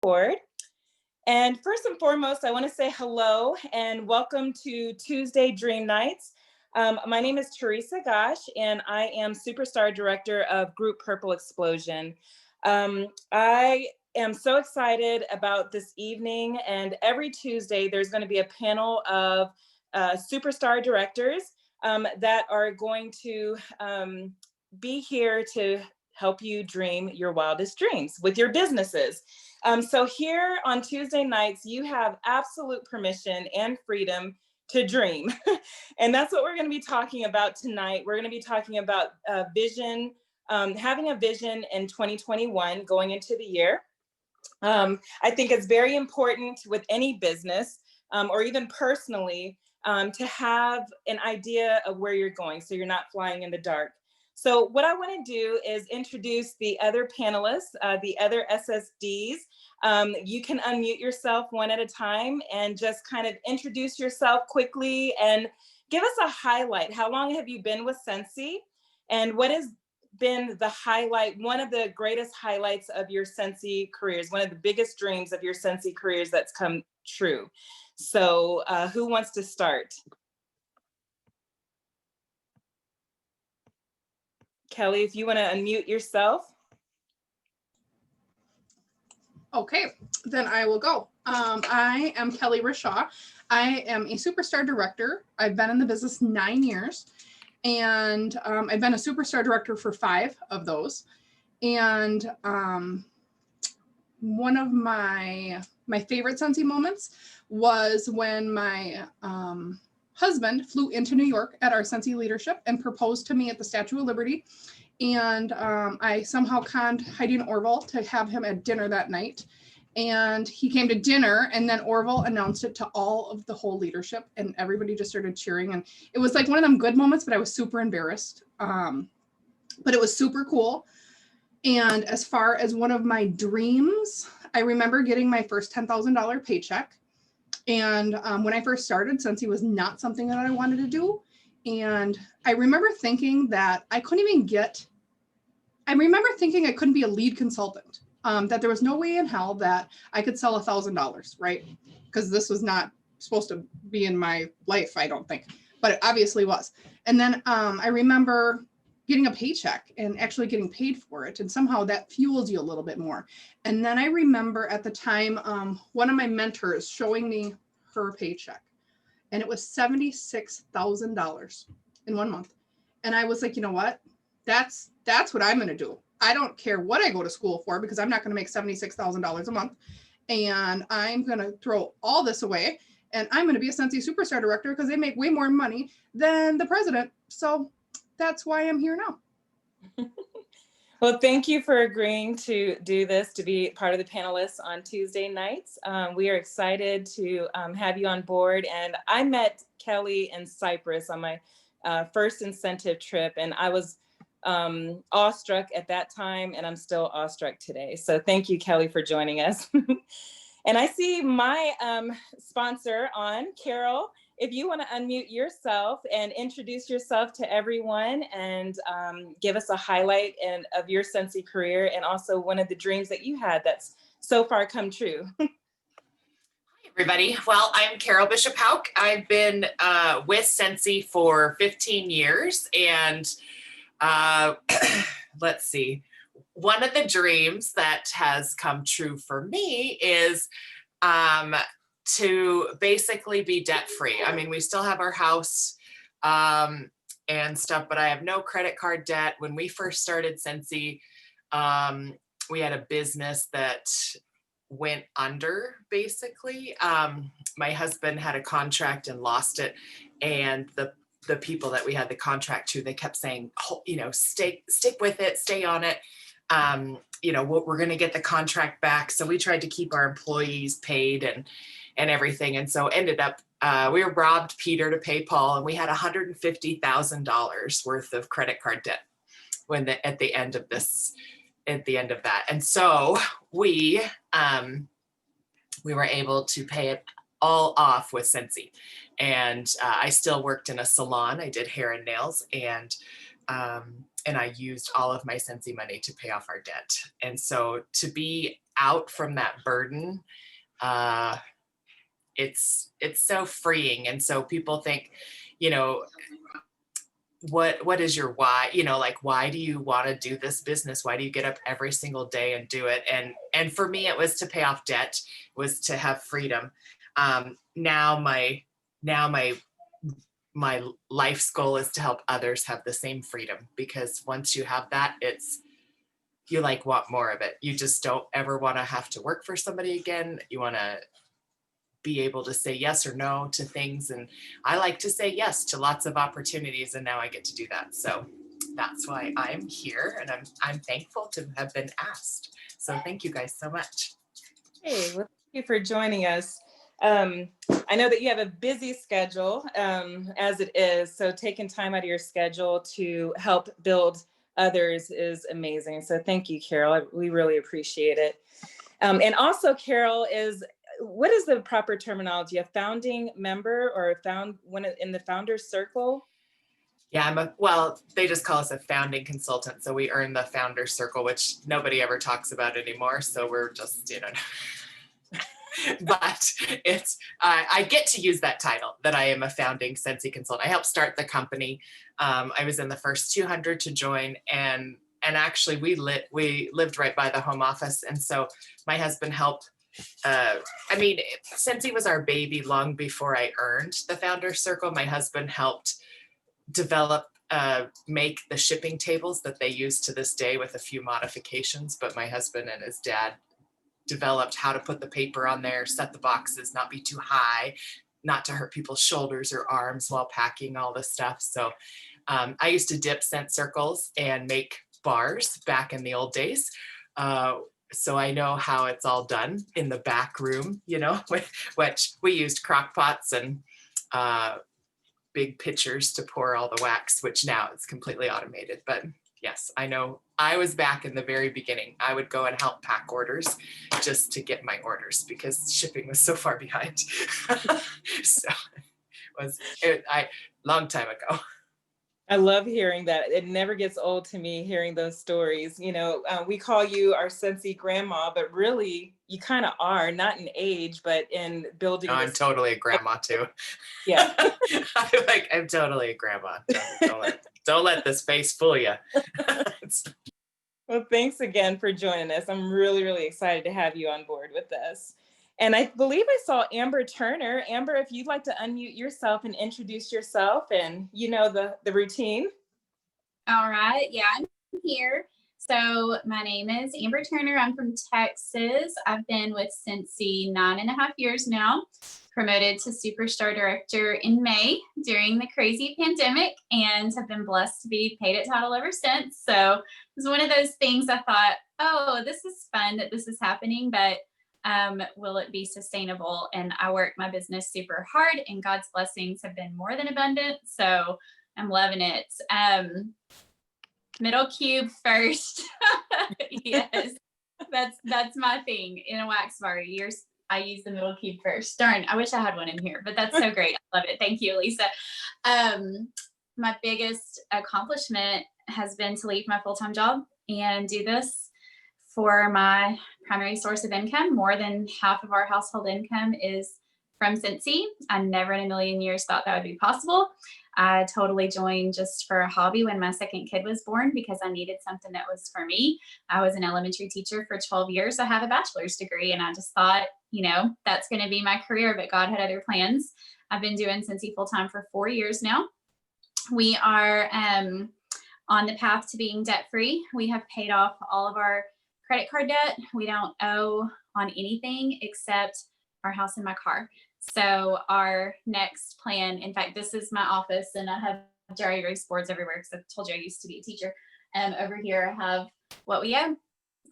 board. And first and foremost, I want to say hello and welcome to Tuesday Dream Nights. My name is Teresa Gosh, and I am Superstar Director of Group Purple Explosion. I am so excited about this evening, and every Tuesday there's going to be a panel of superstar directors that are going to be here to help you dream your wildest dreams with your businesses. So here on Tuesday nights, you have absolute permission and freedom to dream. And that's what we're going to be talking about tonight. We're going to be talking about vision, having a vision in 2021 going into the year. I think it's very important with any business or even personally to have an idea of where you're going so you're not flying in the dark. So what I want to do is introduce the other panelists, the other SSDs. You can unmute yourself one at a time and just kind of introduce yourself quickly and give us a highlight. How long have you been with Scentsy? And what has been the highlight, one of the greatest highlights of your Scentsy careers, one of the biggest dreams of your Scentsy careers that's come true? So who wants to start? Kelly, if you want to unmute yourself. Okay, then I will go. I am Kelly Rashaw. I am a superstar director. I've been in the business 9 years, and I've been a superstar director for 5 of those. And one of my favorite Scentsy moments was when my husband flew into New York at our Scentsy leadership and proposed to me at the Statue of Liberty. And I somehow conned Heidi and Orville to have him at dinner that night. And he came to dinner, and then Orville announced it to all of the whole leadership, and everybody just started cheering. And it was like one of them good moments, but I was super embarrassed. But it was super cool. And as far as one of my dreams, I remember getting my first $10,000 paycheck. And when I first started, Scentsy was not something that I wanted to do. And I remember thinking that I couldn't be a lead consultant, that there was no way in hell that I could sell $1,000, right? Because this was not supposed to be in my life, I don't think, but it obviously was. And then I remember getting a paycheck and actually getting paid for it. And somehow that fuels you a little bit more. And then I remember at the time, one of my mentors showing me her paycheck, and it was $76,000 in 1 month. And I was like, you know what? That's what I'm going to do. I don't care what I go to school for, because I'm not going to make $76,000 a month. And I'm going to throw all this away, and I'm going to be a Scentsy superstar director because they make way more money than the president. So that's why I'm here now. Well, thank you for agreeing to do this, to be part of the panelists on Tuesday nights. We are excited to have you on board. And I met Kelly in Cyprus on my first incentive trip, and I was awestruck at that time, and I'm still awestruck today. So thank you, Kelly, for joining us. And I see my sponsor on, Carol. If you want to unmute yourself and introduce yourself to everyone and give us a highlight of your Scentsy career, and also one of the dreams that you had that's so far come true. Hi, everybody. Well, I'm Carol Bishop-Hauk. I've been with Scentsy for 15 years. And let's see, one of the dreams that has come true for me is to basically be debt-free. I mean, we still have our house and stuff, but I have no credit card debt. When we first started Scentsy, we had a business that went under, basically. My husband had a contract and lost it, and the people that we had the contract to, they kept saying, oh, stick with it, stay on it. We're going to get the contract back. So we tried to keep our employees paid and everything. And so ended up, we were robbed Peter to pay Paul, and we had $150,000 worth of credit card debt at the end of that. And so we were able to pay it all off with Scentsy. And I still worked in a salon. I did hair and nails, and I used all of my Scentsy money to pay off our debt. And so to be out from that burden, it's so freeing. And so people think, you know, what is your why? You know, like, why do you want to do this business? Why do you get up every single day and do it? And for me, it was to pay off debt, was to have freedom. Now my life's goal is to help others have the same freedom, because once you have that, you like want more of it. You just don't ever want to have to work for somebody again. You want to be able to say yes or no to things. And I like to say yes to lots of opportunities, and now I get to do that. So that's why I'm here, and I'm thankful to have been asked. So thank you guys so much. Hey, well, thank you for joining us. I know that you have a busy schedule as it is, so taking time out of your schedule to help build others is amazing. So thank you, Carol. We really appreciate it. And also, Carol what is the proper terminology? A founding member or one in the founder's circle? Yeah, well, they just call us a founding consultant. So we earn the founder circle, which nobody ever talks about anymore. So we're just, but I get to use that title, that I am a founding Scentsy consultant. I helped start the company. I was in the first 200 to join, and actually we lived right by the home office. And so my husband helped. Scentsy was our baby long before I earned the founder circle. My husband helped develop, make the shipping tables that they use to this day with a few modifications. But my husband and his dad developed how to put the paper on there, set the boxes, not be too high, not to hurt people's shoulders or arms while packing all this stuff. So I used to dip scent circles and make bars back in the old days. So I know how it's all done in the back room, which we used crock pots and big pitchers to pour all the wax, which now it's completely automated. But yes, I know I was back in the very beginning. I would go and help pack orders just to get my orders because shipping was so far behind. So long time ago. I love hearing that. It never gets old to me hearing those stories. We call you our Scentsy grandma, but really you kind of are, not in age, but in building. No, I'm totally a grandma too. Yeah. I'm totally a grandma. Don't let this face fool you. Well, thanks again for joining us. I'm really, really excited to have you on board with us. And I believe I saw Amber Turner. Amber, if you'd like to unmute yourself and introduce yourself and the routine. All right. Yeah, I'm here. So my name is Amber Turner. I'm from Texas. I've been with Scentsy 9.5 years now, promoted to Superstar Director in May during the crazy pandemic, and have been blessed to be paid at title ever since. So it was one of those things I thought, oh, this is fun that this is happening, but will it be sustainable? And I work my business super hard, and God's blessings have been more than abundant. So I'm loving it. Middle cube first. Yes, that's my thing. In a wax bar, I use the middle cube first. Darn, I wish I had one in here, but that's so great. I love it. Thank you, Lisa. My biggest accomplishment has been to leave my full-time job and do this for my primary source of income. More than half of our household income is from Scentsy. I never in a million years thought that would be possible. I totally joined just for a hobby when my second kid was born because I needed something that was for me. I was an elementary teacher for 12 years. I have a bachelor's degree, and I just thought, that's going to be my career, but God had other plans. I've been doing Scentsy full-time for 4 years now. We are on the path to being debt-free. We have paid off all of our credit card debt. We don't owe on anything except our house and my car. So our next plan, in fact, this is my office, and I have dry erase boards everywhere because I told you I used to be a teacher. Over here I have what we owe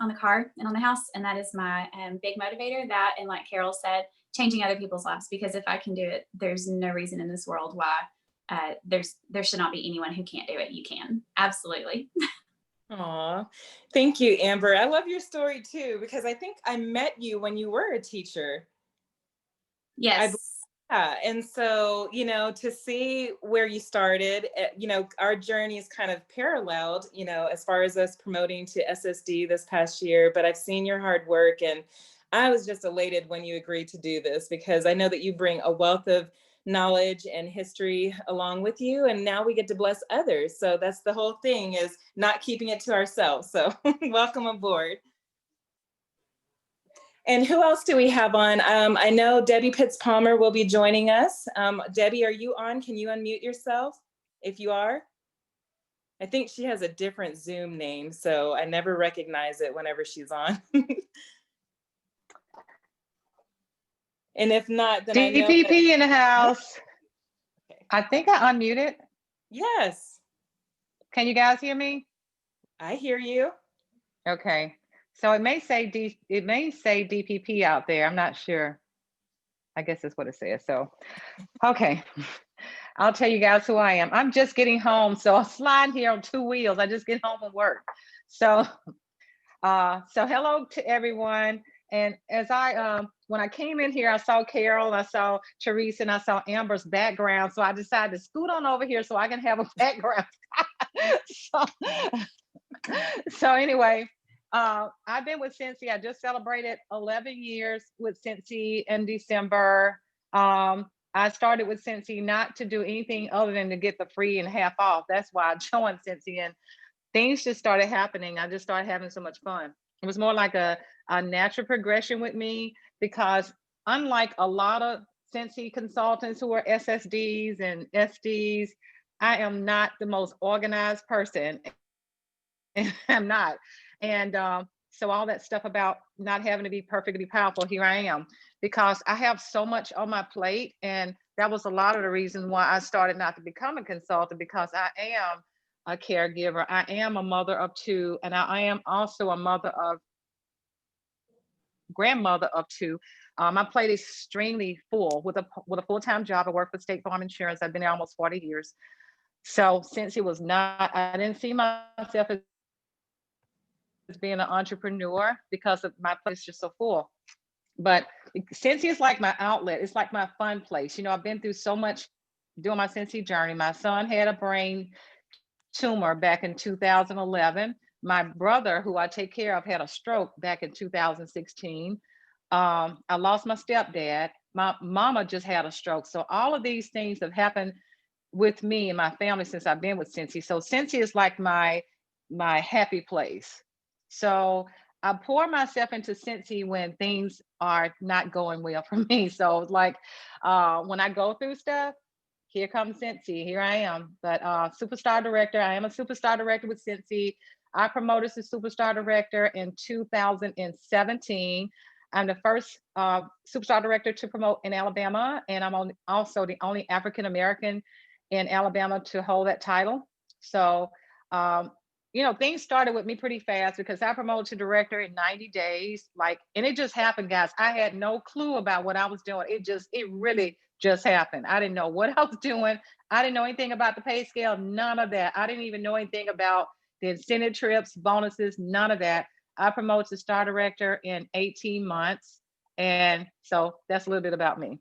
on the car and on the house, and that is my big motivator. That, and like Carol said, changing other people's lives, because if I can do it, there's no reason in this world why there should not be anyone who can't do it. You can. Absolutely. Aw, thank you, Amber. I love your story too, because I think I met you when you were a teacher. Yes. Yeah, and so, to see where you started, our journey is kind of paralleled, as far as us promoting to SSD this past year, but I've seen your hard work, and I was just elated when you agreed to do this because I know that you bring a wealth of knowledge and history along with you, and now we get to bless others. So that's the whole thing, is not keeping it to ourselves. So welcome aboard. And who else do we have on? I know Debbie Pitts Palmer will be joining us. Debbie, are you on? Can you unmute yourself if you are? I think she has a different Zoom name, so I never recognize it whenever she's on. And if not, then I know that. DPP in the house. Okay. I think I unmuted. Yes, Can you guys hear me? I hear you. Okay. So it may say DPP out there. I'm not sure. I guess that's what it says. So, okay. I'll tell you guys who I am. I'm just getting home, so I'm sliding here on two wheels. I just get home from work. So, hello to everyone. And as when I came in here, I saw Carol, I saw Teresa, and I saw Amber's background. So I decided to scoot on over here so I can have a background. so anyway, I've been with Scentsy. I just celebrated 11 years with Scentsy in December. I started with Scentsy not to do anything other than to get the free and half off. That's why I joined Scentsy, and things just started happening. I just started having so much fun. It was more like a natural progression with me, because unlike a lot of Scentsy consultants who are SSDs and SDs, I am not the most organized person. I'm not. And so all that stuff about not having to be perfectly powerful, here I am, because I have so much on my plate. And that was a lot of the reason why I started not to become a consultant, because I am a caregiver. I am a mother of two, and I am also a grandmother of two. My plate is extremely full with a full-time job. I work for State Farm Insurance. I've been there almost 40 years. So since it was not, I didn't see myself as being an entrepreneur because of my plate is just so full. But Scentsy is like my outlet. It's like my fun place. I've been through so much doing my Scentsy journey. My son had a brain tumor back in 2011. My brother, who I take care of, had a stroke back in 2016. I lost my stepdad. My mama just had a stroke. So all of these things have happened with me and my family since I've been with Scentsy. So Scentsy is like my happy place. So I pour myself into Scentsy when things are not going well for me. So it's like when I go through stuff, here comes Scentsy, here I am. But superstar director, I am a superstar director with Scentsy. I promoted to superstar director in 2017. I'm the first superstar director to promote in Alabama, and I'm also the only African-American in Alabama to hold that title. So, things started with me pretty fast because I promoted to director in 90 days. And it just happened, guys. I had no clue about what I was doing. It really just happened. I didn't know what I was doing. I didn't know anything about the pay scale, none of that. I didn't even know anything about the incentive trips, bonuses, none of that. I promoted to star director in 18 months. And so that's a little bit about me.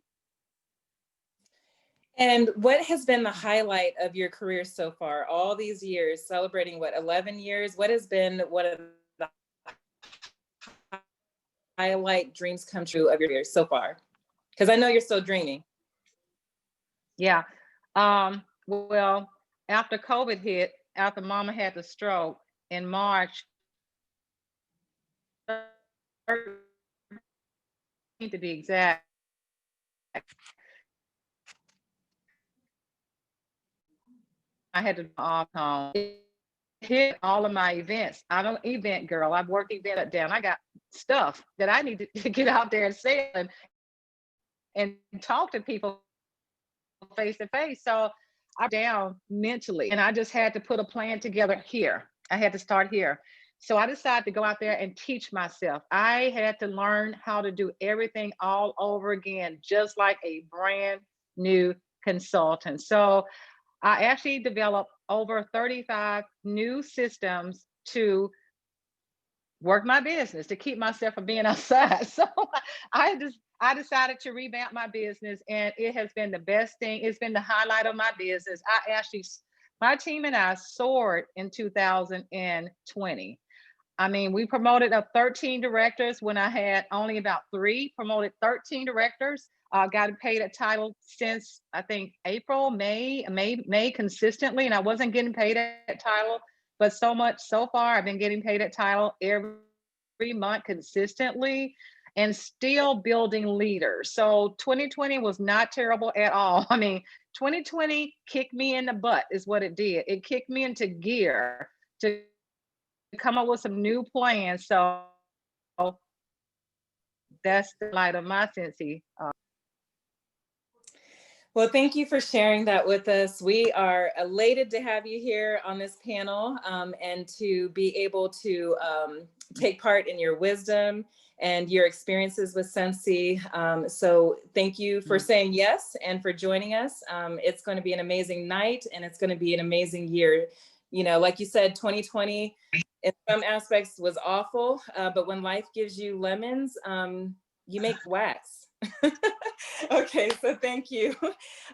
And what has been the highlight of your career so far? All these years, celebrating 11 years? What has been one of the highlight dreams come true of your career so far? Because I know you're still dreaming. Yeah. Well, after COVID hit, after Mama had the stroke in March, to be exact, I had to go off home. It hit all of my events. I'm an event girl. I've worked event down. I got stuff that I need to get out there and sell and talk to people face to face. So I'm down mentally, and I just had to put a plan together here. I had to start here. So I decided to go out there and teach myself. I had to learn how to do everything all over again, just like a brand new consultant. So I actually developed over 35 new systems to work my business, to keep myself from being outside. So I decided to revamp my business, and it has been the best thing. It's been the highlight of my business. My team and I soared in 2020. I mean, we promoted 13 directors when I had only about 3, promoted 13 directors. Got paid a title since I think April, May consistently, and I wasn't getting paid at title, but so far I've been getting paid at title every month consistently and still building leaders. So 2020 was not terrible at all. I mean, 2020 kicked me in the butt is what it did. It kicked me into gear to come up with some new plans. So that's the light of my Scentsy. Well, thank you for sharing that with us. We are elated to have you here on this panel and to be able to take part in your wisdom and your experiences with Scentsy. So thank you for saying yes and for joining us. It's going to be an amazing night and it's going to be an amazing year. You know, like you said, 2020 in some aspects was awful, but when life gives you lemons, you make wax. Okay, so thank you. Who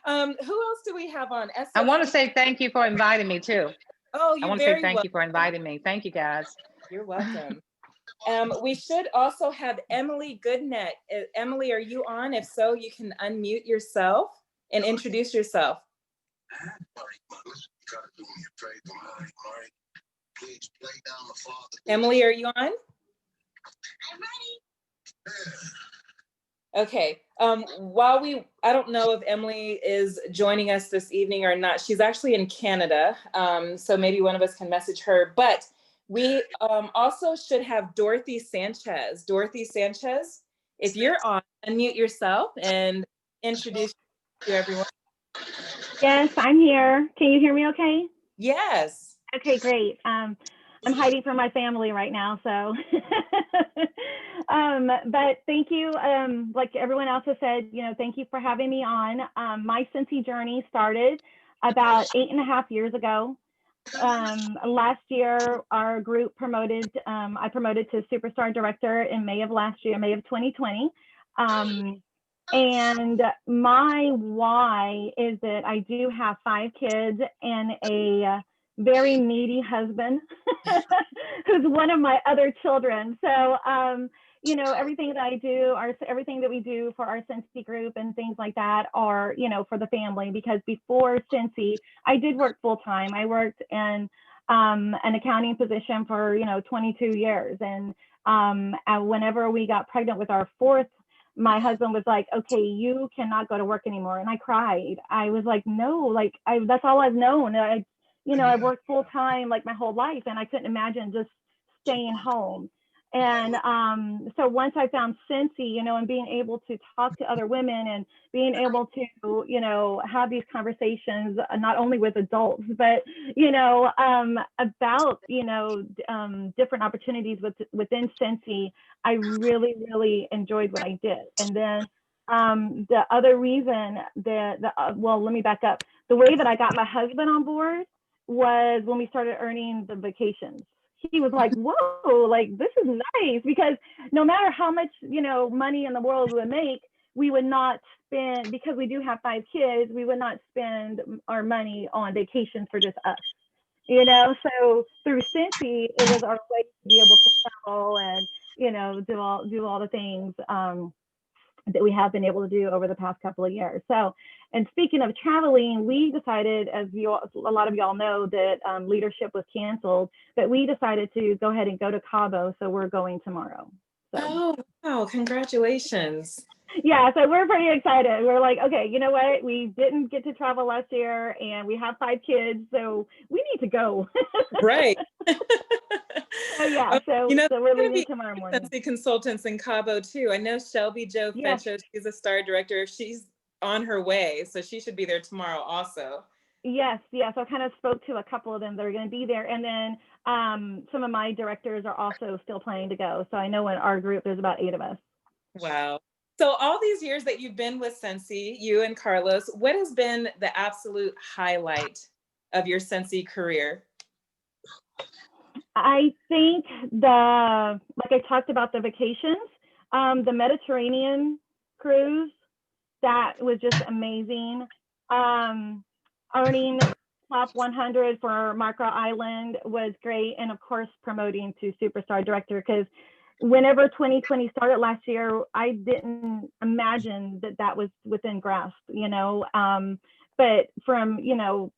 else do we have on? I want to say thank you for inviting me too. Oh, I you're want to say very thank welcome. you for inviting me. Thank you, guys. You're welcome. We should also have Emily Goodnet. Emily, are you on? If so, you can unmute yourself and introduce yourself. Emily, are you on? I'm ready. Okay. I don't know if Emily is joining us this evening or not. She's actually in Canada. So maybe one of us can message her, but we also should have Dorothy Sanchez. Dorothy Sanchez, if you're on, unmute yourself and introduce to everyone. Yes, I'm here. Can you hear me okay? Yes. Okay, great. I'm hiding from my family right now, so. But thank you. Like everyone else has said, you know, thank you for having me on. My Scentsy journey started about 8.5 years ago. Last year, our group I promoted to superstar director in May of last year, May of 2020. And my why is that I do have 5 kids and a very needy husband who's one of my other children. So, you know, everything that I do, everything that we do for our Scentsy group and things like that are, you know, for the family, because before Scentsy, I did work full time. I worked in an accounting position for, you know, 22 years. And whenever we got pregnant with our 4th, my husband was like, okay, you cannot go to work anymore. And I cried. I was like, no, like that's all I've known. You know, I worked full time like my whole life, and I couldn't imagine just staying home. And so once I found Scentsy, you know, and being able to talk to other women and being able to, you know, have these conversations, not only with adults, but, you know, about, you know, different opportunities within Scentsy, I really, really enjoyed what I did. And then the other reason well, let me back up. The way that I got my husband on board was when we started earning the vacations. He was like, whoa, like this is nice, because no matter how much, you know, money in the world we would make, we would not spend, because we do have 5 kids, we would not spend our money on vacations for just us, you know. So through Scentsy, it was our way to be able to travel and, you know, do all the things that we have been able to do over the past couple of years. So, and speaking of traveling, we decided, as a lot of y'all know, that leadership was canceled, but we decided to go ahead and go to Cabo. So we're going tomorrow. So. Oh, wow. Congratulations. Yeah, so we're pretty excited. We're like, okay, you know what? We didn't get to travel last year and we have 5 kids, so we need to go. Right. So yeah, so, you know, so we're leaving tomorrow morning. Scentsy consultants in Cabo too. I know Shelby Jo Yes. Fecho, she's a star director. She's on her way, so she should be there tomorrow also. Yes, yes. I kind of spoke to a couple of them that are going to be there. And then some of my directors are also still planning to go. So I know in our group, there's about 8 of us. Wow. So all these years that you've been with Scentsy, you and Carlos, what has been the absolute highlight of your Scentsy career? I think like I talked about the vacations, the Mediterranean cruise. That was just amazing. Earning top 100 for Marco Island was great. And of course, promoting to Superstar Director, because whenever 2020 started last year, I didn't imagine that that was within grasp, you know. But from, you know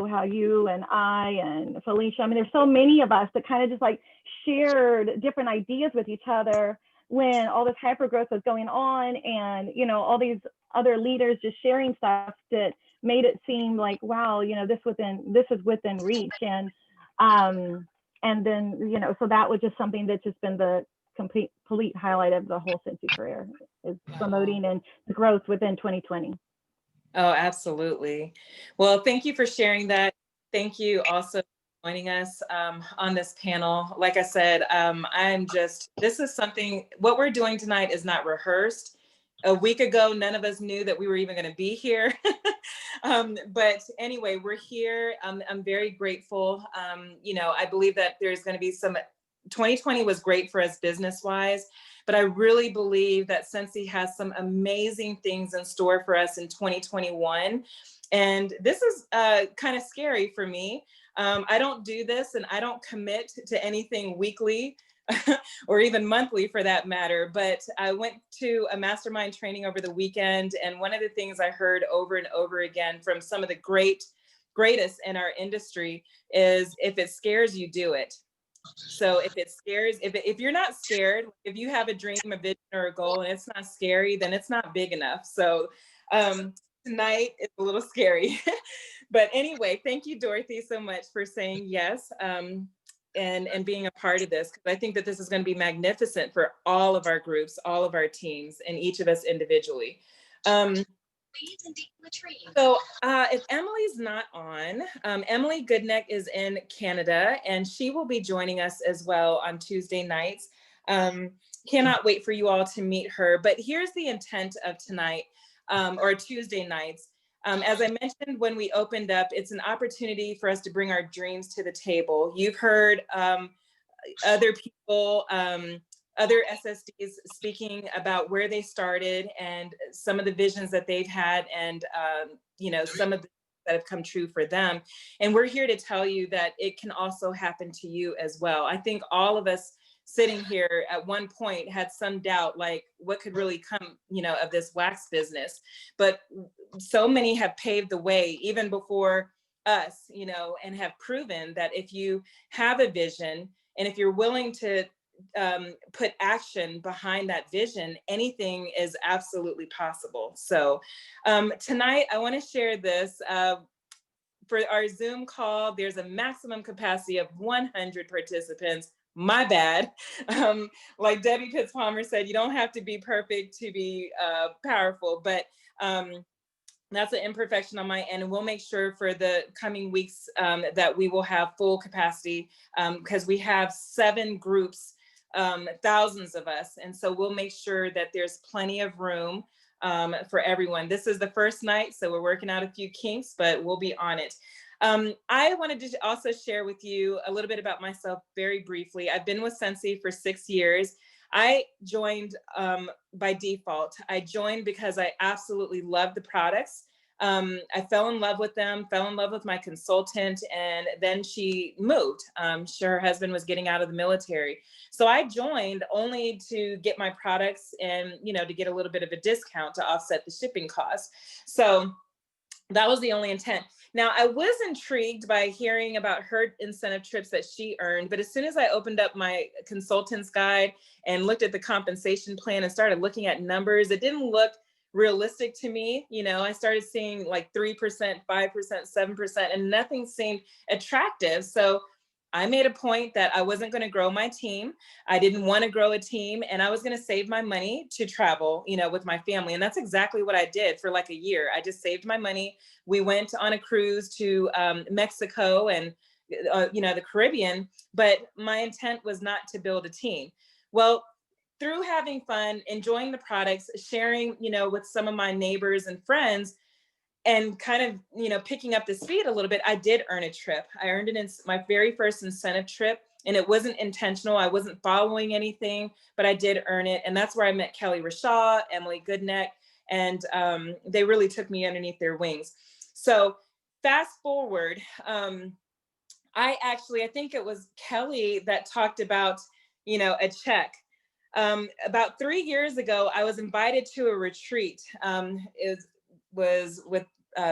how you and I and Felicia, I mean, there's so many of us that kind of just like shared different ideas with each other when all this hyper growth was going on, and, you know, all these other leaders just sharing stuff that made it seem like, wow, you know, this is within reach. And then, you know, so that was just something that's just been the complete highlight of the whole Scentsy career, is promoting and the growth within 2020. Oh, absolutely. Well, thank you for sharing that. Thank you also for joining us on this panel. Like I said, this is something, what we're doing tonight is not rehearsed. A week ago, none of us knew that we were even going to be here. But anyway, we're here. I'm very grateful. You know, I believe that there's going to be 2020 was great for us business-wise, but I really believe that Scentsy has some amazing things in store for us in 2021. And this is kind of scary for me. I don't do this, and I don't commit to anything weekly or even monthly for that matter. But I went to a mastermind training over the weekend, and one of the things I heard over and over again from some of the greatest in our industry is, if it scares you, do it. So if you're not scared, if you have a dream, a vision, or a goal, and it's not scary, then it's not big enough. So tonight is a little scary. But anyway, thank you, Dorothy, so much for saying yes and being a part of this, because I think that this is going to be magnificent for all of our groups, all of our teams, and each of us individually. So if Emily's not on, Emily Goodneck is in Canada, and she will be joining us as well on Tuesday nights. Cannot wait for you all to meet her. But here's the intent of tonight, or Tuesday nights. As I mentioned when we opened up, it's an opportunity for us to bring our dreams to the table. You've heard other people, other SSDs speaking about where they started and some of the visions that they've had, and you know, some of the that have come true for them. And we're here to tell you that it can also happen to you as well. I think all of us sitting here at one point had some doubt, like what could really come, you know, of this wax business. But so many have paved the way even before us, you know, and have proven that if you have a vision and if you're willing to put action behind that vision, anything is absolutely possible. So tonight I want to share this. For our Zoom call, there's a maximum capacity of 100 participants. My bad. Like Debbie Pitts Palmer said, you don't have to be perfect to be powerful, but that's an imperfection on my end. And we'll make sure for the coming weeks that we will have full capacity, because we have 7 groups, thousands of us. And so we'll make sure that there's plenty of room for everyone. This is the first night, so we're working out a few kinks, but we'll be on it. I wanted to also share with you a little bit about myself very briefly. I've been with Scentsy for 6 years. I joined by default. I joined because I absolutely loved the products. I fell in love with them, fell in love with my consultant, and then she moved. Her husband was getting out of the military. So I joined only to get my products and, you know, to get a little bit of a discount to offset the shipping costs. So that was the only intent. Now, I was intrigued by hearing about her incentive trips that she earned, but as soon as I opened up my consultant's guide and looked at the compensation plan and started looking at numbers, it didn't look realistic to me. You know, I started seeing like 3%, 5%, 7%, and nothing seemed attractive. So I made a point that I wasn't going to grow my team. I didn't want to grow a team, and I was going to save my money to travel, you know, with my family. And that's exactly what I did for like a year. I just saved my money. We went on a cruise to Mexico and, you know, the Caribbean, but my intent was not to build a team. Well, through having fun, enjoying the products, sharing, you know, with some of my neighbors and friends, and kind of, you know, picking up the speed a little bit, I did earn a trip. I earned my very first incentive trip, and it wasn't intentional. I wasn't following anything, but I did earn it. And that's where I met Kelly Rashaw, Emily Goodneck, and they really took me underneath their wings. So fast forward, I think it was Kelly that talked about, a check. About 3 years ago, I was invited to a retreat. It was with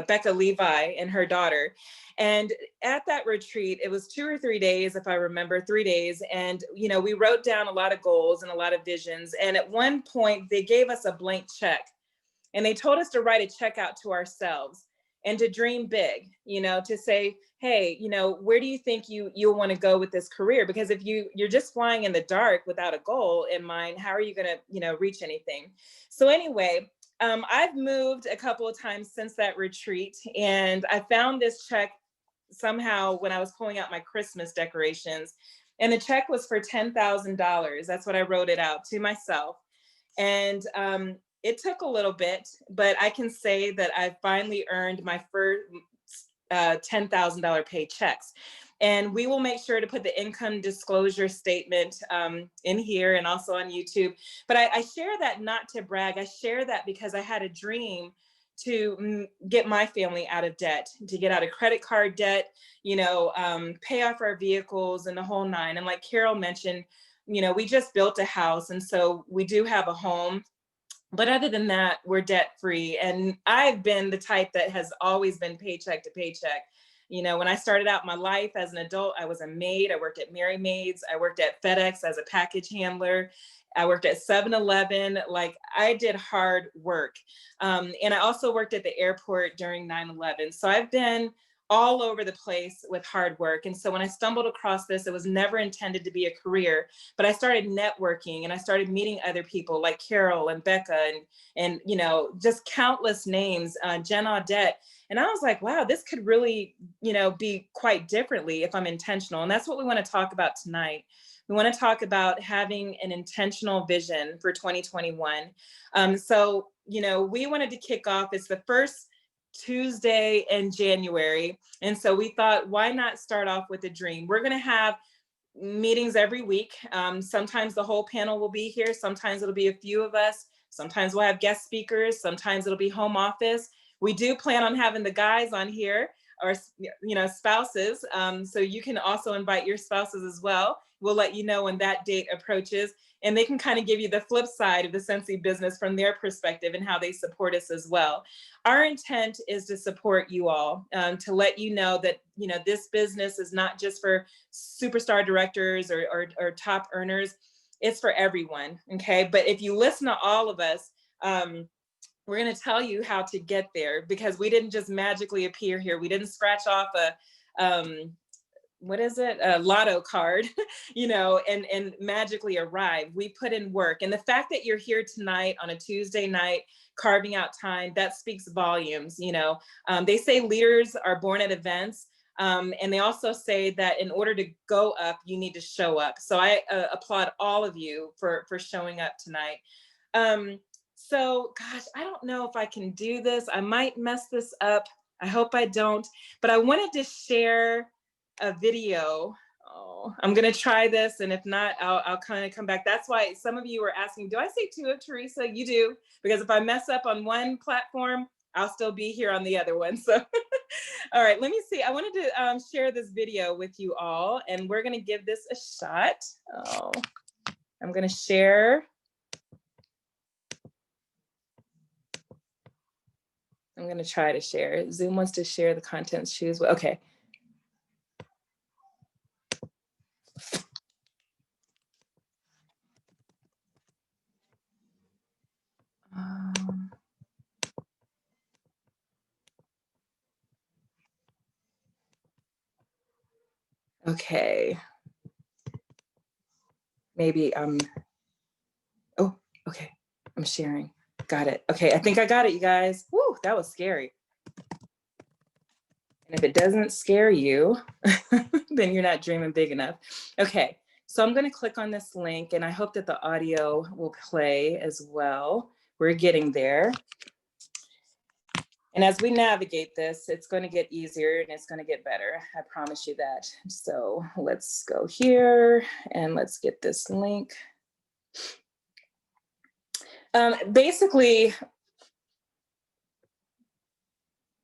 Becca Levi and her daughter. And at that retreat, it was 2 or 3 days, if I remember, 3 days. And, we wrote down a lot of goals and a lot of visions. And at one point, they gave us a blank check. And they told us to write a check out to ourselves and to dream big, to say, hey, where do you think you'll want to go with this career? Because if you're just flying in the dark without a goal in mind, how are you going to, reach anything? So anyway, I've moved a couple of times since that retreat, and I found this check somehow when I was pulling out my Christmas decorations, and the check was for $10,000. That's what I wrote it out to myself. And it took a little bit, but I can say that I finally earned my first $10,000 paychecks. And we will make sure to put the income disclosure statement in here and also on YouTube. But I share that not to brag. I share that because I had a dream to get my family out of debt, to get out of credit card debt, pay off our vehicles and the whole nine. And like Carol mentioned, we just built a house. And so we do have a home. But other than that, we're debt free. And I've been the type that has always been paycheck to paycheck. When I started out my life as an adult, I was a maid. I worked at Mary Maids. I worked at FedEx as a package handler. I worked at 7-Eleven. Like, I did hard work. And I also worked at the airport during 9/11. So I've been all over the place with hard work. And so when I stumbled across this, it was never intended to be a career, but I started networking and I started meeting other people like Carol and Becca and just countless names, Jen Audette. And I was like, wow, this could really, be quite differently if I'm intentional. And that's what we want to talk about tonight. We want to talk about having an intentional vision for 2021. So, we wanted to kick off. It's the first Tuesday in January. And so we thought, why not start off with a dream? We're going to have meetings every week. Sometimes the whole panel will be here. Sometimes it'll be a few of us. Sometimes we'll have guest speakers. Sometimes it'll be home office. We do plan on having the guys on here, or, spouses. So you can also invite your spouses as well. We'll let you know when that date approaches, and they can kind of give you the flip side of the Scentsy business from their perspective and how they support us as well. Our intent is to support you all, to let you know that, this business is not just for superstar directors or top earners. It's for everyone. Okay. But if you listen to all of us, we're going to tell you how to get there, because we didn't just magically appear here. We didn't scratch off a lotto card, and magically arrive. We put in work. And the fact that you're here tonight on a Tuesday night, carving out time, that speaks volumes. They say leaders are born at events. And they also say that in order to go up, you need to show up. So I applaud all of you for showing up tonight. So gosh, I don't know if I can do this. I might mess this up. I hope I don't, but I wanted to share a video. Oh, I'm going to try this. And if not, I'll kind of come back. That's why some of you were asking, do I say two of Teresa? You do, because if I mess up on one platform, I'll still be here on the other one. So, all right, let me see. I wanted to share this video with you all, and we're going to give this a shot. Oh, I'm going to share. I'm going to try to share. Zoom wants to share the contents. Choose. Okay. Okay. Maybe oh, okay. I'm sharing. Got it. Okay, I think I got it, you guys. Woo, that was scary. And if it doesn't scare you, then you're not dreaming big enough. Okay, so I'm going to click on this link, and I hope that the audio will play as well. We're getting there. And as we navigate this, it's going to get easier and it's going to get better. I promise you that. So let's go here and let's get this link. Basically,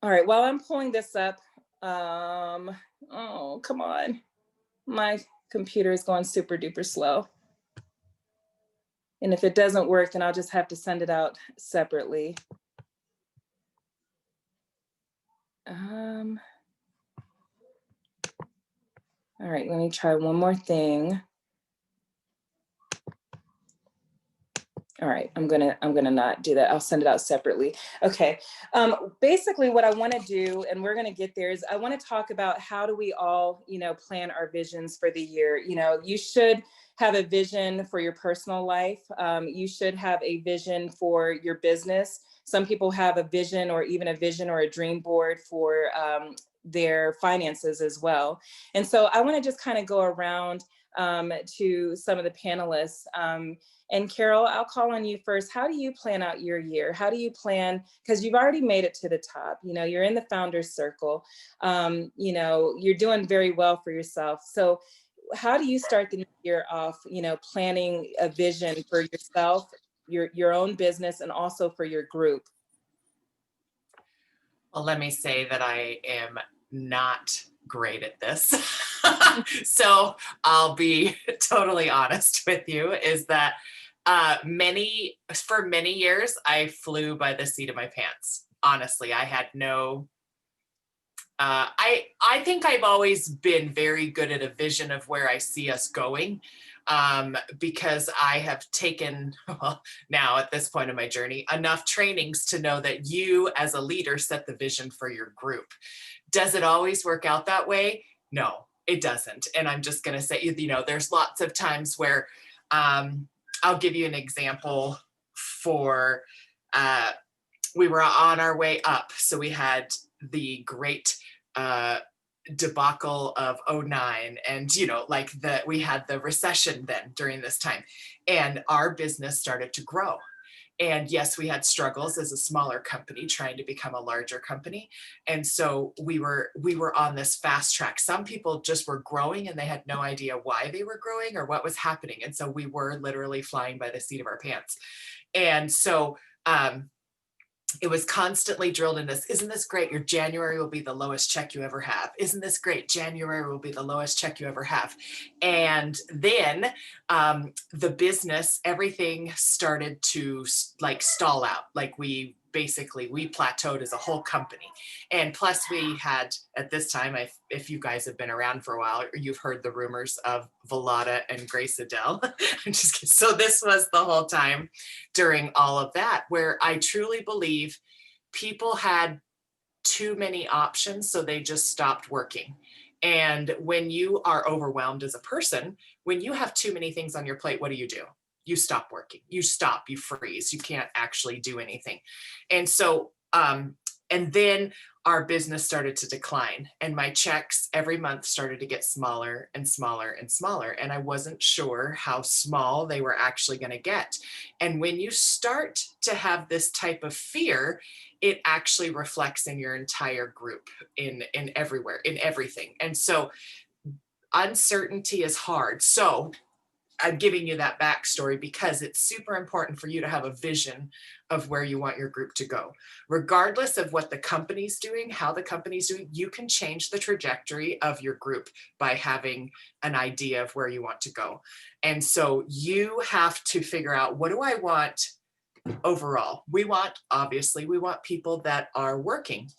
all right, while I'm pulling this up, oh, come on. My computer is going super duper slow. And if it doesn't work, then I'll just have to send it out separately. All right, let me try one more thing. All right, I'm gonna not do that. I'll send it out separately. Okay, basically what I wanna do, and we're gonna get there, is I wanna talk about how do we all, plan our visions for the year. You should have a vision for your personal life. You should have a vision for your business. Some people have a vision or even a vision or a dream board for their finances as well. And so I wanna just kind of go around to some of the panelists. And Carol, I'll call on you first. How do you plan out your year? How do you plan, because you've already made it to the top, you're in the founder's circle, you're doing very well for yourself. So how do you start the new year off, planning a vision for yourself, your own business, and also for your group? Well, let me say that I am not great at this. So I'll be totally honest with you, is that for many years, I flew by the seat of my pants. Honestly, I had no, I think I've always been very good at a vision of where I see us going, because I have taken, well, now at this point in my journey, enough trainings to know that you as a leader set the vision for your group. Does it always work out that way? No, it doesn't. And I'm just going to say, there's lots of times where, I'll give you an example for, we were on our way up. So we had the great debacle of 2009, and we had the recession then during this time, and our business started to grow. And yes, we had struggles as a smaller company trying to become a larger company. And so we were on this fast track. Some people just were growing and they had no idea why they were growing or what was happening. And so we were literally flying by the seat of our pants. And so it was constantly drilled in us. Isn't this great? Your January will be the lowest check you ever have. Isn't this great? January will be the lowest check you ever have. And then the business, everything started to stall out. Like we plateaued as a whole company. And plus we had, at this time, if you guys have been around for a while, you've heard the rumors of Velada and Grace Adele. I'm just kidding. So this was the whole time during all of that, where I truly believe people had too many options, so they just stopped working. And when you are overwhelmed as a person, when you have too many things on your plate, what do? You stop working, you freeze, you can't actually do anything. And so, and then our business started to decline, and my checks every month started to get smaller and smaller and smaller. And I wasn't sure how small they were actually going to get. And when you start to have this type of fear, it actually reflects in your entire group, in everywhere, in everything. And so uncertainty is hard. So I'm giving you that backstory because it's super important for you to have a vision of where you want your group to go. Regardless of what the company's doing, how the company's doing, you can change the trajectory of your group by having an idea of where you want to go. And so you have to figure out, what do I want overall? Obviously, we want people that are working.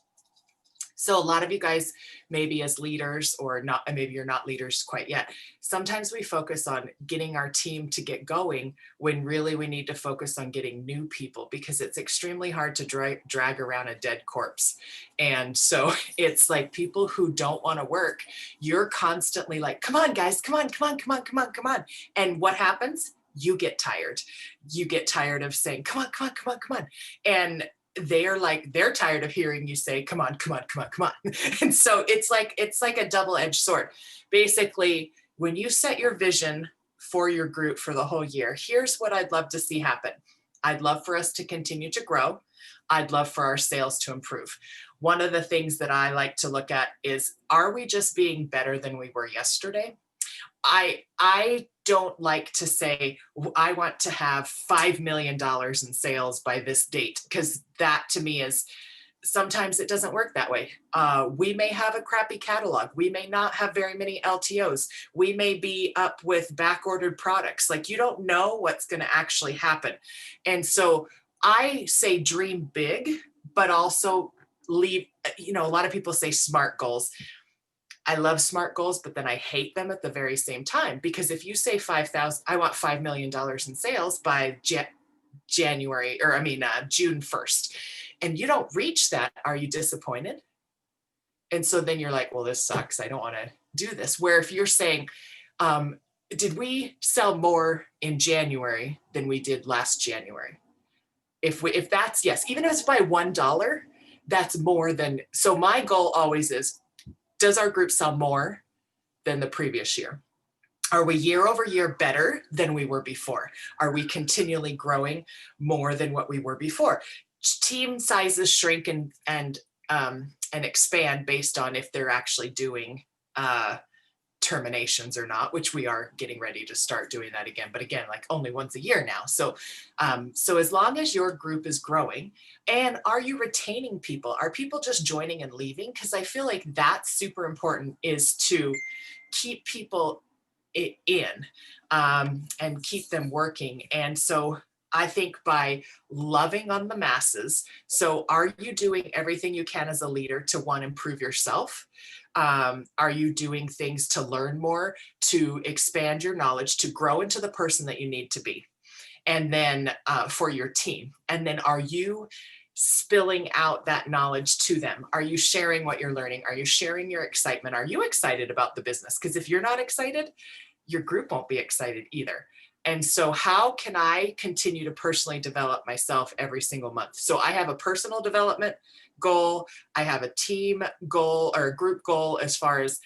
So a lot of you guys, maybe as leaders or not, maybe you're not leaders quite yet, sometimes we focus on getting our team to get going when really we need to focus on getting new people, because it's extremely hard to drag around a dead corpse. And so it's like people who don't want to work, you're constantly like, come on guys, come on, come on, come on, come on, come on. And what happens? You get tired. You get tired of saying, come on, come on, come on, come on. And they're tired of hearing you say, come on, come on, come on, come on. And so it's like a double-edged sword. Basically, when you set your vision for your group for the whole year, here's what I'd love to see happen. I'd love for us to continue to grow. I'd love for our sales to improve. One of the things that I like to look at is, are we just being better than we were yesterday? I don't like to say, I want to have $5 million in sales by this date, because that to me is, sometimes it doesn't work that way. We may have a crappy catalog. We may not have very many LTOs. We may be up with back ordered products. Like, you don't know what's going to actually happen. And so I say dream big, but also leave, a lot of people say SMART goals. I love SMART goals, but then I hate them at the very same time, because if you say I want $5 million in sales by June 1st, and you don't reach that, are you disappointed? And so then you're like, well, this sucks. I don't want to do this. Where if you're saying, did we sell more in January than we did last January? If that's yes, even if it's by $1, that's more than, so my goal always is, does our group sell more than the previous year? Are we year over year better than we were before? Are we continually growing more than what we were before? Team sizes shrink and expand based on if they're actually doing terminations or not, which we are getting ready to start doing that again. But again, like only once a year now. So as long as your group is growing, and are you retaining people? Are people just joining and leaving? Because I feel like that's super important, is to keep people in and keep them working. And so I think by loving on the masses, so are you doing everything you can as a leader to, one, improve yourself? Are you doing things to learn more, to expand your knowledge, to grow into the person that you need to be? And then for your team. And then are you spilling out that knowledge to them? Are you sharing what you're learning? Are you sharing your excitement? Are you excited about the business? Because if you're not excited, your group won't be excited either. And so how can I continue to personally develop myself every single month? So I have a personal development goal. I have a team goal or a group goal, as far as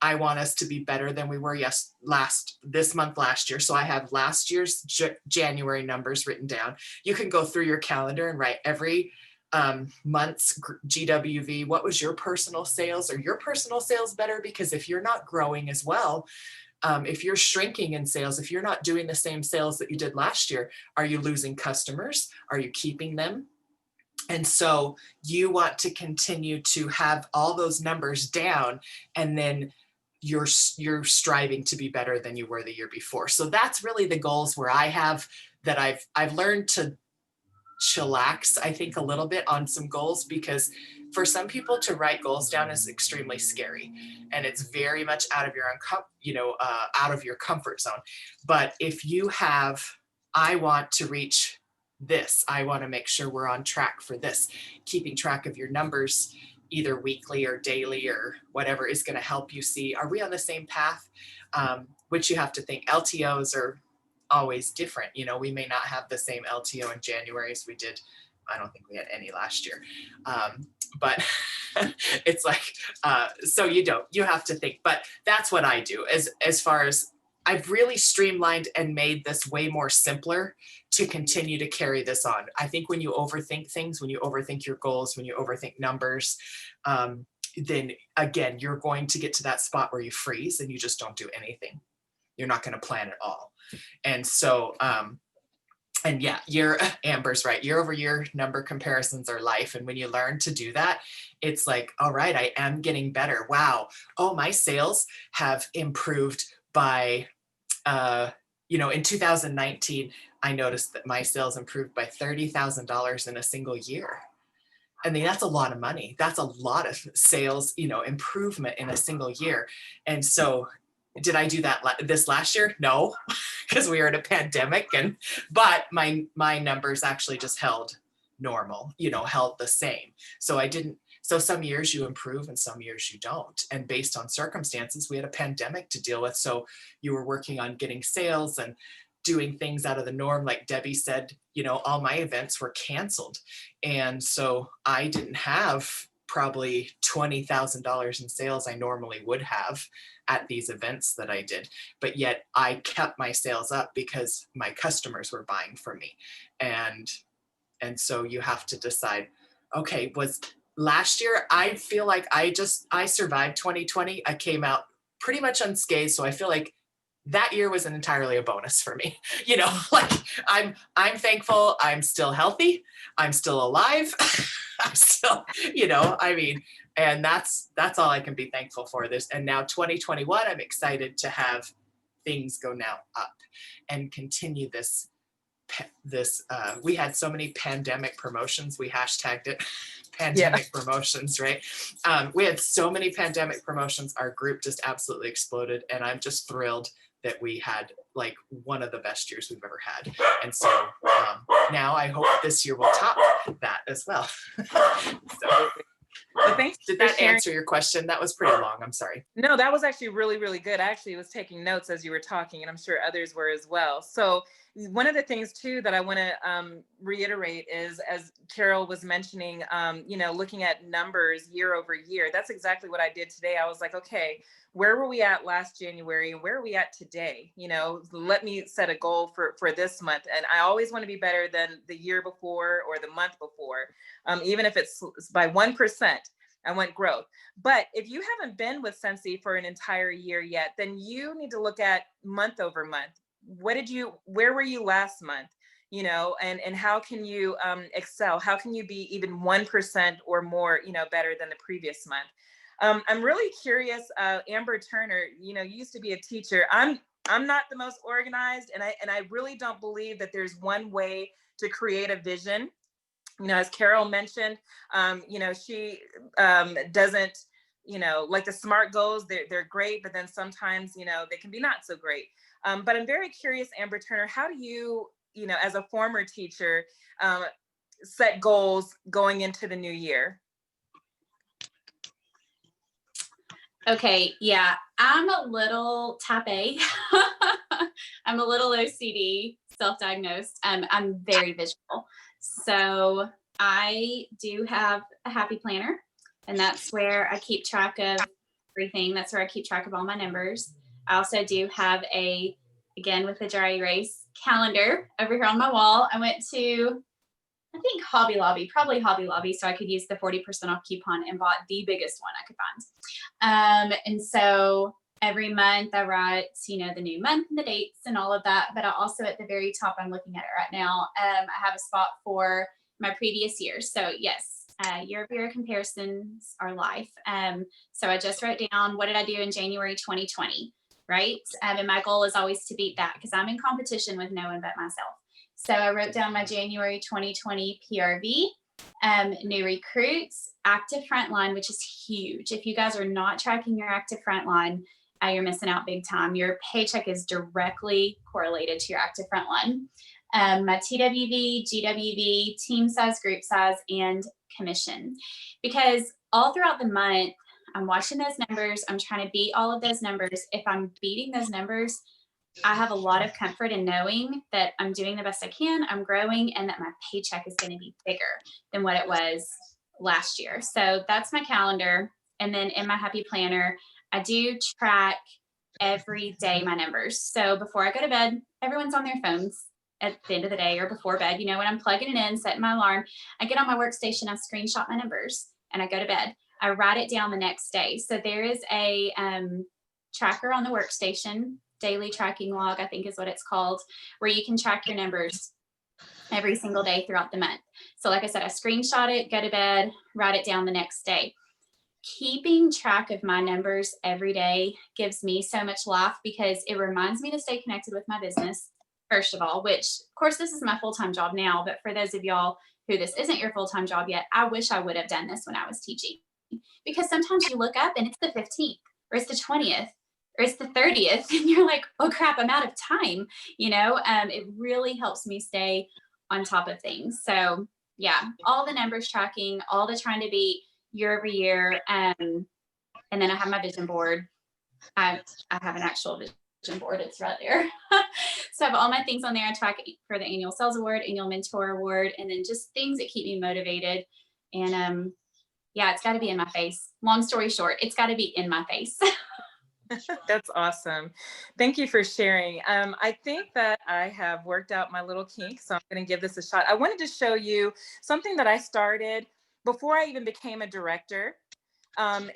I want us to be better than we were this month last year. So I have last year's January numbers written down. You can go through your calendar and write every month's GWV. What was your personal sales? Are your personal sales better? Because if you're not growing as well, if you're shrinking in sales, if you're not doing the same sales that you did last year, are you losing customers? Are you keeping them? And so you want to continue to have all those numbers down, and then you're striving to be better than you were the year before. So that's really the goals where I have that I've learned to chillax, I think, a little bit on some goals, because for some people to write goals down is extremely scary, and it's very much out of your out of your comfort zone. But if you have, I want to reach this, I want to make sure we're on track for this, keeping track of your numbers either weekly or daily or whatever is going to help you see, are we on the same path? Which you have to think, LTOs are always different. We may not have the same LTO in January as we did. I don't think we had any last year. But it's like, so you have to think, but that's what I do as far as I've really streamlined and made this way more simpler to continue to carry this on. I think when you overthink things, when you overthink your goals, when you overthink numbers, then again, you're going to get to that spot where you freeze and you just don't do anything. You're not going to plan at all. And so, and yeah, Amber's right. Year over year number comparisons are life. And when you learn to do that, it's like, all right, I am getting better. Wow. Oh, my sales have improved by, in 2019, I noticed that my sales improved by $30,000 in a single year. I mean, that's a lot of money. That's a lot of sales, improvement in a single year. And so did I do that this last year? No, because we were in a pandemic, but my numbers actually just held normal, held the same. So some years you improve and some years you don't. And based on circumstances, we had a pandemic to deal with. So you were working on getting sales and doing things out of the norm. Like Debbie said, all my events were canceled. And so I didn't have probably $20,000 in sales I normally would have at these events that I did, but yet I kept my sales up because my customers were buying from me. And so you have to decide, okay, was last year, I feel like I survived 2020. I came out pretty much unscathed. So I feel like that year was entirely a bonus for me. You know, like I'm thankful I'm still healthy. I'm still alive. I'm still, you know, I mean, and that's all I can be thankful for this. And now 2021, I'm excited to have things go now up and continue this. We had so many pandemic promotions. We hashtagged it pandemic promotions, right? We had so many pandemic promotions. Our group just absolutely exploded. And I'm just thrilled that we had like one of the best years we've ever had. And so now I hope this year will top that as well. So, Well, thanks. Did that answer your question? That was pretty long. I'm sorry. No, that was actually really, really good. I actually was taking notes as you were talking, and I'm sure others were as well. So one of the things too that I want to reiterate is, as Carol was mentioning, you know, looking at numbers year over year. That's exactly what I did today. I was like, okay, where were we at last January and where are we at today? You know, let me set a goal for this month. And I always want to be better than the year before or the month before, even if it's by 1%. I want growth. But if you haven't been with Scentsy for an entire year yet, then you need to look at month over month. Where were you last month? You know, and how can you excel? How can you be even 1% or more, you know, better than the previous month? I'm really curious, Amber Turner, you know, you used to be a teacher. I'm not the most organized, and I really don't believe that there's one way to create a vision. You know, as Carol mentioned, you know, she doesn't, you know, like the SMART goals, they're great, but then sometimes, you know, they can be not so great. But I'm very curious, Amber Turner, how do you, you know, as a former teacher, set goals going into the new year? Okay, yeah, I'm a little type A. I'm a little OCD, self-diagnosed. I'm very visual. So I do have a happy planner, and that's where I keep track of everything. That's where I keep track of all my numbers. I also do have again, with the dry erase calendar over here on my wall. I went to, I think, Hobby Lobby, so I could use the 40% off coupon and bought the biggest one I could find. And so every month I write, you know, the new month and the dates and all of that. But I also, at the very top, I'm looking at it right now, I have a spot for my previous years. So yes, year-over-year comparisons are life. So I just wrote down, what did I do in January 2020, right? And my goal is always to beat that, because I'm in competition with no one but myself. So I wrote down my January 2020 PRV, new recruits, active frontline, which is huge. If you guys are not tracking your active frontline, you're missing out big time. Your paycheck is directly correlated to your active frontline. My TWV, GWV, team size, group size, and commission. Because all throughout the month, I'm watching those numbers. I'm trying to beat all of those numbers. If I'm beating those numbers, I have a lot of comfort in knowing that I'm doing the best I can, I'm growing, and that my paycheck is going to be bigger than what it was last year. So that's my calendar. And then in my happy planner, I do track every day my numbers. So before I go to bed, everyone's on their phones at the end of the day or before bed. You know, when I'm plugging it in, setting my alarm, I get on my workstation, I screenshot my numbers, and I go to bed. I write it down the next day. So there is a tracker on the workstation, daily tracking log, I think is what it's called, where you can track your numbers every single day throughout the month. So like I said, I screenshot it, go to bed, write it down the next day. Keeping track of my numbers every day gives me so much life, because it reminds me to stay connected with my business, first of all, which of course this is my full-time job now, but for those of y'all who this isn't your full-time job yet, I wish I would have done this when I was teaching, because sometimes you look up and it's the 15th or it's the 20th or it's the 30th and you're like, oh crap, I'm out of time. You know, it really helps me stay on top of things. So yeah, all the numbers tracking, all the trying to be year over year. And then I have my vision board. I have an actual vision board. It's right there. So I have all my things on there. I track for the annual sales award, annual mentor award, and then just things that keep me motivated. And Yeah, it's got to be in my face. Long story short, it's got to be in my face. That's awesome. Thank you for sharing. I think that I have worked out my little kink, so I'm going to give this a shot. I wanted to show you something that I started before I even became a director.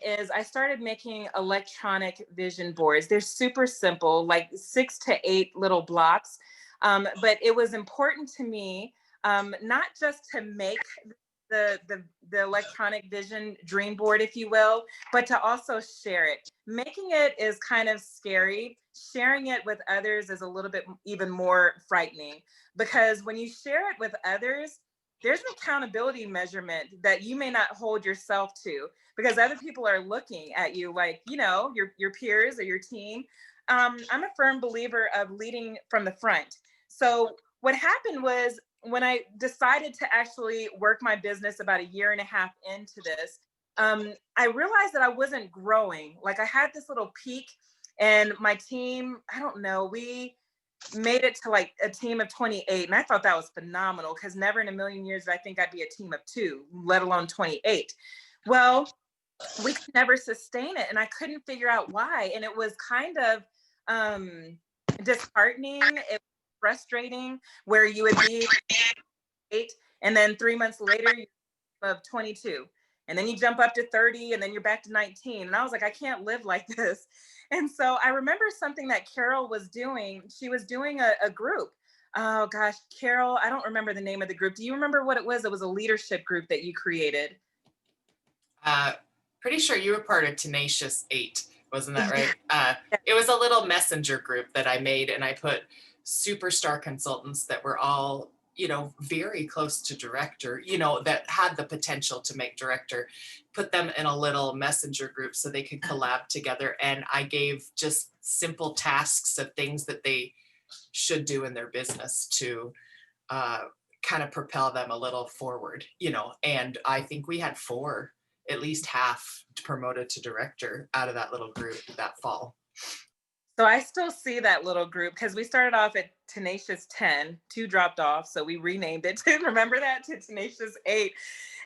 Is I started making electronic vision boards. They're super simple, like 6 to 8 little blocks. But it was important to me, not just to make the electronic vision dream board, if you will, but to also share it. Making it is kind of scary. Sharing it with others is a little bit even more frightening, because when you share it with others, there's an accountability measurement that you may not hold yourself to, because other people are looking at you like, you know, your peers or your team. I'm a firm believer of leading from the front. So what happened was, when I decided to actually work my business about a year and a half into this, I realized that I wasn't growing. Like, I had this little peak, and my team, I don't know, we made it to like a team of 28. And I thought that was phenomenal, because never in a million years did I think I'd be a team of 2, let alone 28. Well, we could never sustain it, and I couldn't figure out why. And it was kind of disheartening. It was frustrating, where you would be 8, and then 3 months later you're of 22, and then you jump up to 30, and then you're back to 19. And I was like, I can't live like this. And so I remember something that Carol was doing. She was doing a group. Oh gosh, Carol, I don't remember the name of the group. Do you remember what it was? It was a leadership group that you created. Pretty sure you were part of Tenacious 8, wasn't that right? It was a little messenger group that I made, and I put superstar consultants that were all, you know, very close to director, you know, that had the potential to make director, put them in a little messenger group so they could collab together. And I gave just simple tasks of things that they should do in their business to kind of propel them a little forward, you know. And I think we had 4, at least half, promoted to director out of that little group that fall. So I still see that little group, because we started off at Tenacious 10, 2 dropped off, so we renamed it to, remember that, to Tenacious 8.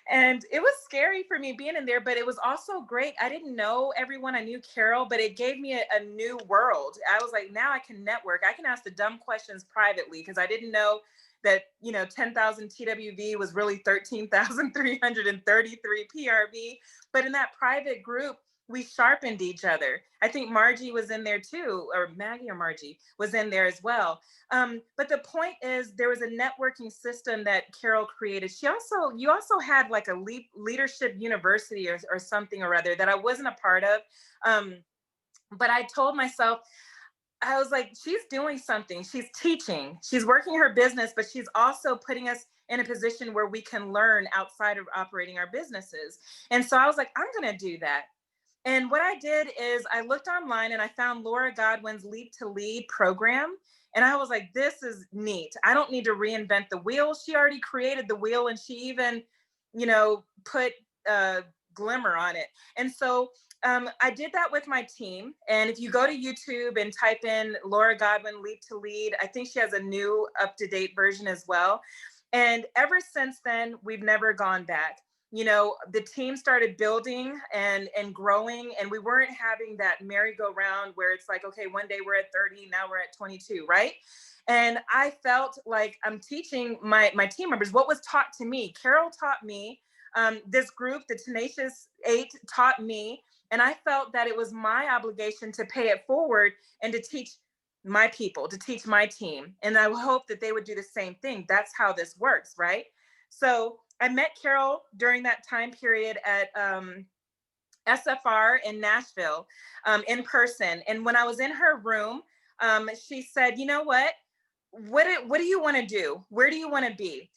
And it was scary for me being in there, but it was also great. I didn't know everyone. I knew Carol, but it gave me a new world. I was like, now I can network. I can ask the dumb questions privately, because I didn't know that, you know, 10,000 TWV was really 13,333 PRV. But in that private group, we sharpened each other. I think Margie was in there too, or Maggie or Margie was in there as well. But the point is, there was a networking system that Carol created. You also had like a leadership university or something or other that I wasn't a part of. But I told myself, I was like, she's doing something. She's teaching. She's working her business, but she's also putting us in a position where we can learn outside of operating our businesses. And so I was like, I'm going to do that. And what I did is I looked online and I found Laura Godwin's Leap to Lead program. And I was like, this is neat. I don't need to reinvent the wheel. She already created the wheel, and she even, you know, put glimmer on it. And so I did that with my team. And if you go to YouTube and type in Laura Godwin Leap to Lead, I think she has a new up-to-date version as well. And ever since then, we've never gone back. You know, the team started building and growing, and we weren't having that merry-go-round where it's like, okay, one day we're at 30, now we're at 22, right? And I felt like I'm teaching my team members what was taught to me. Carol taught me, this group, the Tenacious 8, taught me, and I felt that it was my obligation to pay it forward and to teach my people, to teach my team. And I hope that they would do the same thing. That's how this works, right? So I met Carol during that time period at SFR in Nashville, in person. And when I was in her room, she said, you know what do you want to do? Where do you want to be?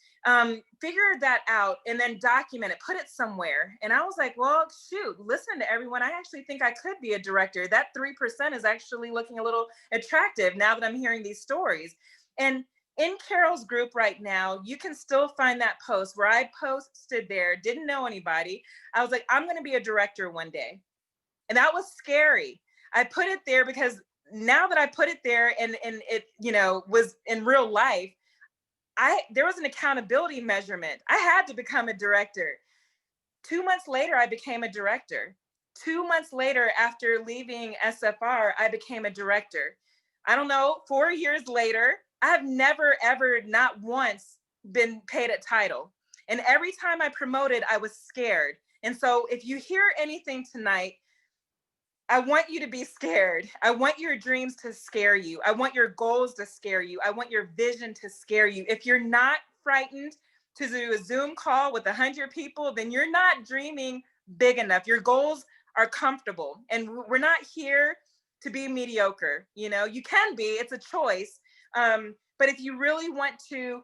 Figure that out and then document it, put it somewhere. And I was like, well, shoot, listen to everyone. I actually think I could be a director. That 3% is actually looking a little attractive now that I'm hearing these stories. And in Carol's group right now, you can still find that post where I posted there, didn't know anybody. I was like, I'm going to be a director one day. And that was scary. I put it there because now that I put it there and it, you know, was in real life, there was an accountability measurement. I had to become a director. 2 months later, I became a director. 2 months later, after leaving SFR, I became a director. I don't know, 4 years later, I have never, ever, not once been paid a title. And every time I promoted, I was scared. And so if you hear anything tonight, I want you to be scared. I want your dreams to scare you. I want your goals to scare you. I want your vision to scare you. If you're not frightened to do a Zoom call with 100 people, then you're not dreaming big enough. Your goals are comfortable. And we're not here to be mediocre. You know, you can be, it's a choice. But if you really want to,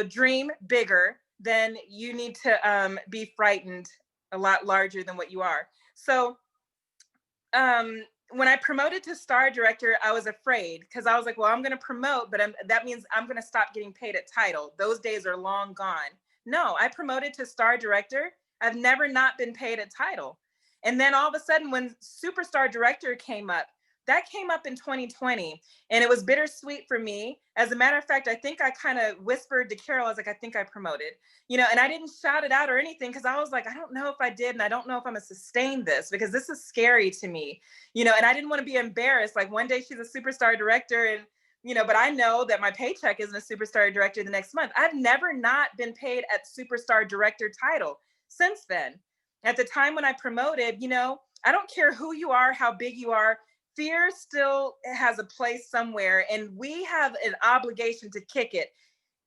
dream bigger, then you need to be frightened a lot larger than what you are. So when I promoted to star director, I was afraid because I was like, well, I'm going to promote, but that means I'm going to stop getting paid at title. Those days are long gone. No, I promoted to star director. I've never not been paid at title. And then all of a sudden when superstar director came up, that came up in 2020 and it was bittersweet for me. As a matter of fact, I think I kind of whispered to Carol, I was like, I think I promoted, and I didn't shout it out or anything because I was like, I don't know if I did. And I don't know if I'm gonna sustain this because this is scary to me, and I didn't want to be embarrassed. Like one day she's a superstar director and, but I know that my paycheck isn't a superstar director the next month. I've never not been paid at superstar director title since then. At the time when I promoted, I don't care who you are, how big you are, fear still has a place somewhere, and we have an obligation to kick it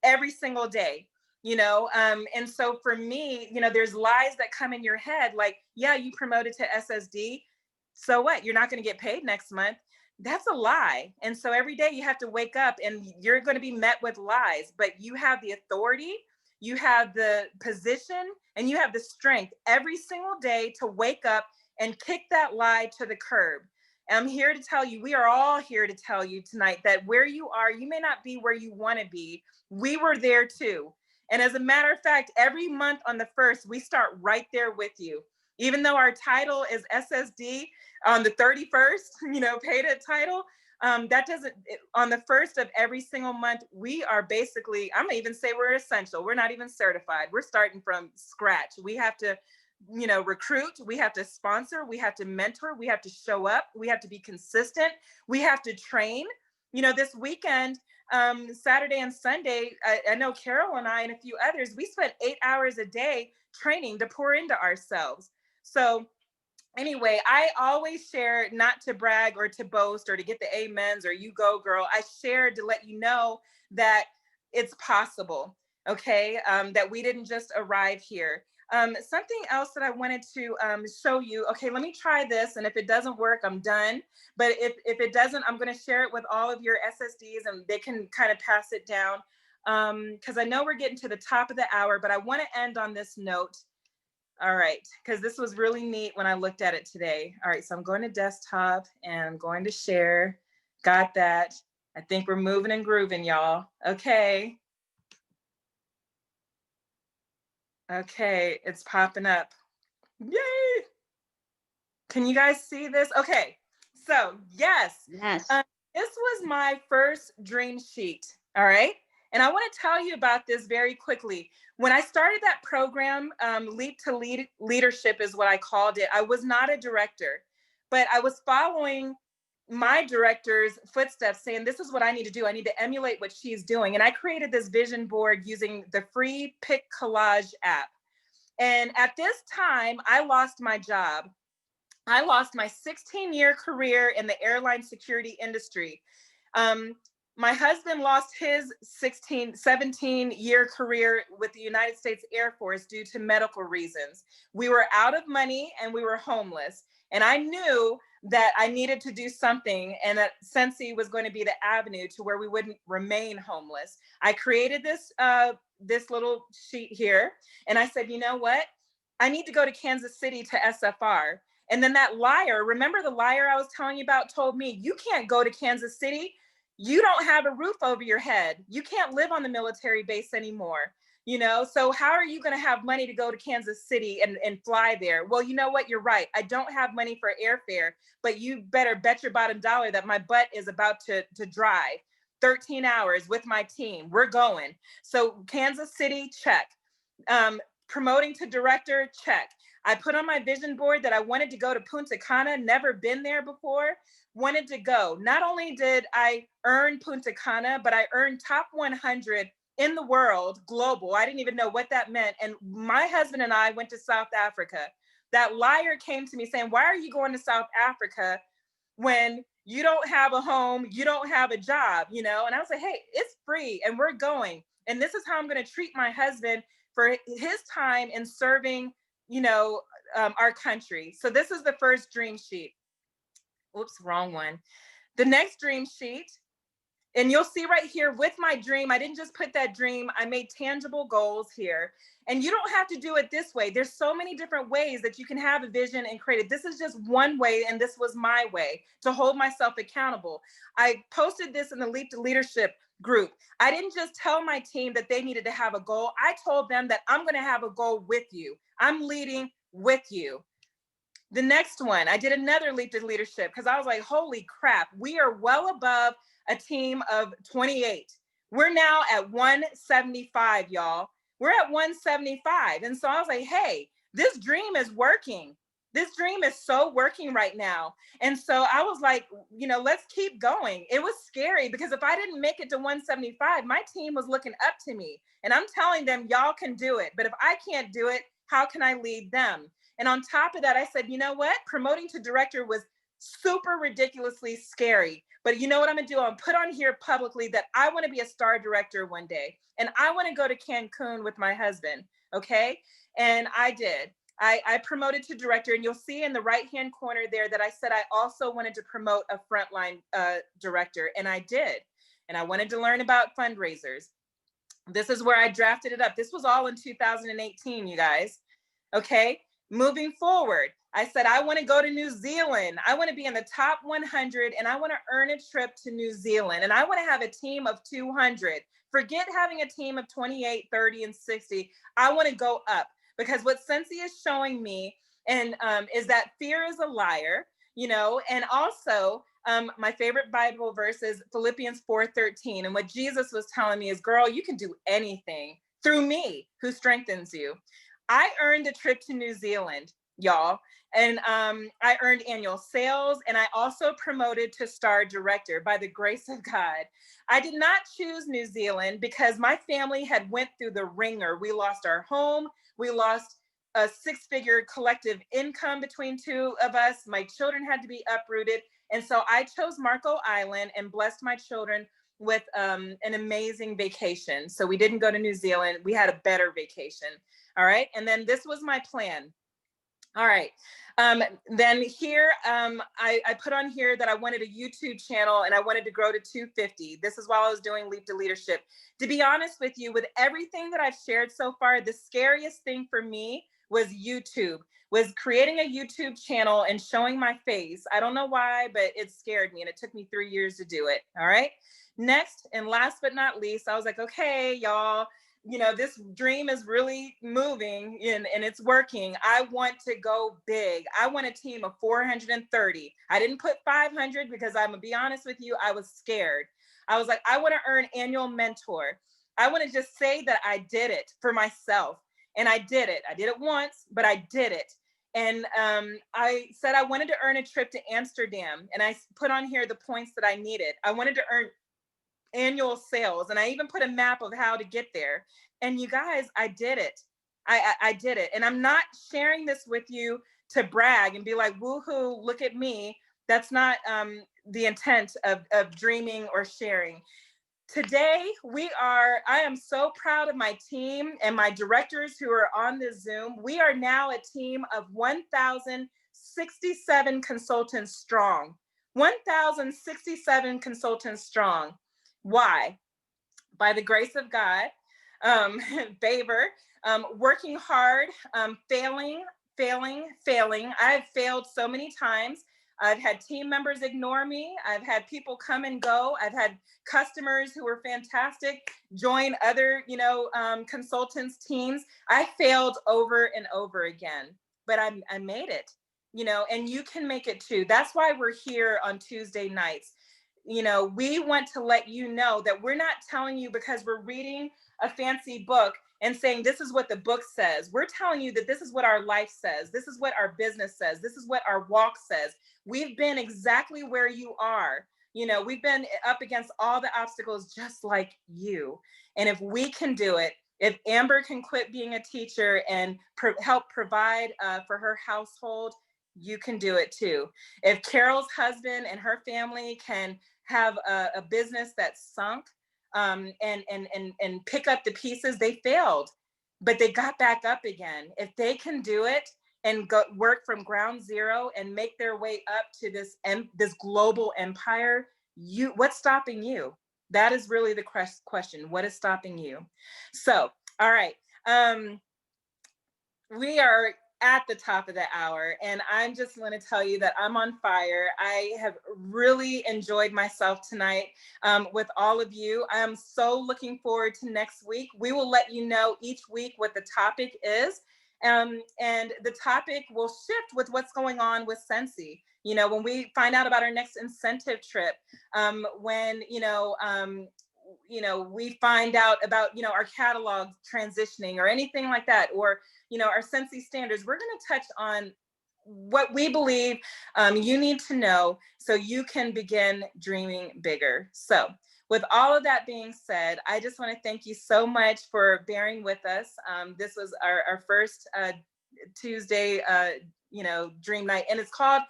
every single day, and so for me, there's lies that come in your head like, yeah, you promoted to SSD, so what, you're not going to get paid next month. That's a lie. And so every day you have to wake up and you're going to be met with lies, but you have the authority, you have the position, and you have the strength every single day to wake up and kick that lie to the curb. I'm here to tell you, we are all here to tell you tonight that where you are, you may not be where you want to be. We were there too. And as a matter of fact, every month on the 1st, we start right there with you. Even though our title is SSD on the 31st, paid at title, that doesn't, on the 1st of every single month, we are basically, I'm gonna even say we're essential. We're not even certified. We're starting from scratch. We have to recruit, we have to sponsor, we have to mentor, we have to show up, we have to be consistent, we have to train. This weekend, Saturday and Sunday, I know Carol and I and a few others, we spent 8 hours a day training to pour into ourselves. So anyway, I always share, not to brag or to boast or to get the amens or you go girl. I share to let you know that it's possible, okay? That we didn't just arrive here. Something else that I wanted to show you. Okay, let me try this. And if it doesn't work, I'm done. But if it doesn't, I'm going to share it with all of your SSDs and they can kind of pass it down. Because I know we're getting to the top of the hour, but I want to end on this note. All right, because this was really neat when I looked at it today. All right, so I'm going to desktop and I'm going to share. Got that. I think we're moving and grooving, y'all. Okay. Okay, it's popping up. Yay! Can you guys see this? Okay, so yes. Yes. This was my first dream sheet, all right? And I want to tell you about this very quickly. When I started that program, Leap to Leadership is what I called it. I was not a director, but I was following my director's footsteps saying, this is what I need to do. I need to emulate what she's doing. And I created this vision board using the free Pick Collage app. And at this time, I lost my job. I lost my 16-year career in the airline security industry. My husband lost his 17-year career with the United States Air Force due to medical reasons. We were out of money and we were homeless. And I knew that I needed to do something and that Scentsy was going to be the avenue to where we wouldn't remain homeless. I created this little sheet here and I said, you know what? I need to go to Kansas City to SFR. And then that liar, remember the liar I was telling you about, told me, you can't go to Kansas City. You don't have a roof over your head. You can't live on the military base anymore. So how are you going to have money to go to Kansas City and fly there? Well, you know what? You're right. I don't have money for airfare, but you better bet your bottom dollar that my butt is about to drive 13 hours with my team. We're going. So Kansas City, check. Promoting to director, check. I put on my vision board that I wanted to go to Punta Cana, never been there before, wanted to go. Not only did I earn Punta Cana, but I earned top 100 in the world, global. I didn't even know what that meant. And my husband and I went to South Africa. That liar came to me saying, why are you going to South Africa when you don't have a home, you don't have a job, you know? And I was like, hey, it's free and we're going. And this is how I'm going to treat my husband for his time in serving, you know, our country. So this is the first dream sheet. Oops, wrong one. The next dream sheet, and you'll see right here with my dream, I didn't just put that dream, I made tangible goals here. And you don't have to do it this way. There's so many different ways that you can have a vision and create it. This is just one way, and this was my way to hold myself accountable. I posted this in the Leap to Leadership group. I didn't just tell my team that they needed to have a goal. I told them that I'm going to have a goal with you. I'm leading with you. The next one, I did another Leap to Leadership because I was like, holy crap, we are well above a team of 28. We're now at 175, y'all. We're at 175. And so I was like, hey, this dream is working. This dream is so working right now. And so I was like, you know, let's keep going. It was scary because if I didn't make it to 175, my team was looking up to me. And I'm telling them, y'all can do it. But if I can't do it, how can I lead them? And on top of that, I said, you know what? Promoting to director was super ridiculously scary. But you know what I'm gonna do? I'm gonna put on here publicly that I want to be a star director one day. And I want to go to Cancun with my husband. Okay. And I did. I promoted to director, and you'll see in the right-hand corner there that I said I also wanted to promote a frontline director, and I did. And I wanted to learn about fundraisers. This is where I drafted it up. This was all in 2018, you guys. Okay, moving forward, I said I want to go to New Zealand. I want to be in the top 100, and I want to earn a trip to New Zealand, and I want to have a team of 200. Forget having a team of 28, 30, and 60. I want to go up. Because what Scentsy is showing me and is that fear is a liar, you know, and also my favorite Bible verse is Philippians 4:13. And what Jesus was telling me is, girl, you can do anything through me who strengthens you. I earned a trip to New Zealand, y'all. And I earned annual sales, and I also promoted to star director by the grace of God. I did not choose New Zealand because my family had went through the ringer. We lost our home. We lost a 6-figure collective income between two of us. My children had to be uprooted. And so I chose Marco Island and blessed my children with an amazing vacation. So we didn't go to New Zealand. We had a better vacation. All right. And then this was my plan. All right. Then here, I put on here that I wanted a YouTube channel and I wanted to grow to 250. This is while I was doing Leap to Leadership. To be honest with you, with everything that I've shared so far, the scariest thing for me was YouTube, was creating a YouTube channel and showing my face. I don't know why, but it scared me and it took me 3 years to do it. All right. Next and last but not least, I was like, okay, y'all, you know, this dream is really moving and it's working. I want to go big. I want a team of 430. I didn't put 500 because I'm gonna be honest with you, I was scared. I was like, I want to earn annual mentor. I want to just say that I did it for myself. And I did it. I did it once, but I did it. And I said I wanted to earn a trip to Amsterdam. And I put on here the points that I needed. I wanted to earn annual sales. And I even put a map of how to get there. And you guys, I did it. I did it. And I'm not sharing this with you to brag and be like, woohoo, look at me. That's not the intent of dreaming or sharing. Today, I am so proud of my team and my directors who are on this Zoom. We are now a team of 1,067 consultants strong. 1,067 consultants strong. Why? By the grace of God, favor, working hard, failing. I've failed so many times. I've had team members ignore me. I've had people come and go. I've had customers who were fantastic join other, consultants teams. I failed over and over again, but I made it, and you can make it too. That's why we're here on Tuesday nights. We want to let you know that we're not telling you because we're reading a fancy book and saying, this is what the book says. We're telling you that this is what our life says. This is what our business says. This is what our walk says. We've been exactly where you are. You know, we've been up against all the obstacles just like you. And if we can do it, if Amber can quit being a teacher and help provide for her household, you can do it too. If Carol's husband and her family can have a business that's sunk, and pick up the pieces, they failed, but they got back up again. If they can do it and go work from ground zero and make their way up to this global empire, what's stopping you? That is really the question. What is stopping you? So, all right. We are at the top of the hour, and I'm just going to tell you that I'm on fire. I have really enjoyed myself tonight with all of you. I'm so looking forward to next week. We will let you know each week what the topic is. And the topic will shift with what's going on with Scentsy. You know, when we find out about our next incentive trip, when, we find out about, our catalog transitioning or anything like that, or, our Scentsy standards, we're going to touch on what we believe you need to know so you can begin dreaming bigger. So with all of that being said, I just want to thank you so much for bearing with us. This was our first Tuesday, dream night, and it's called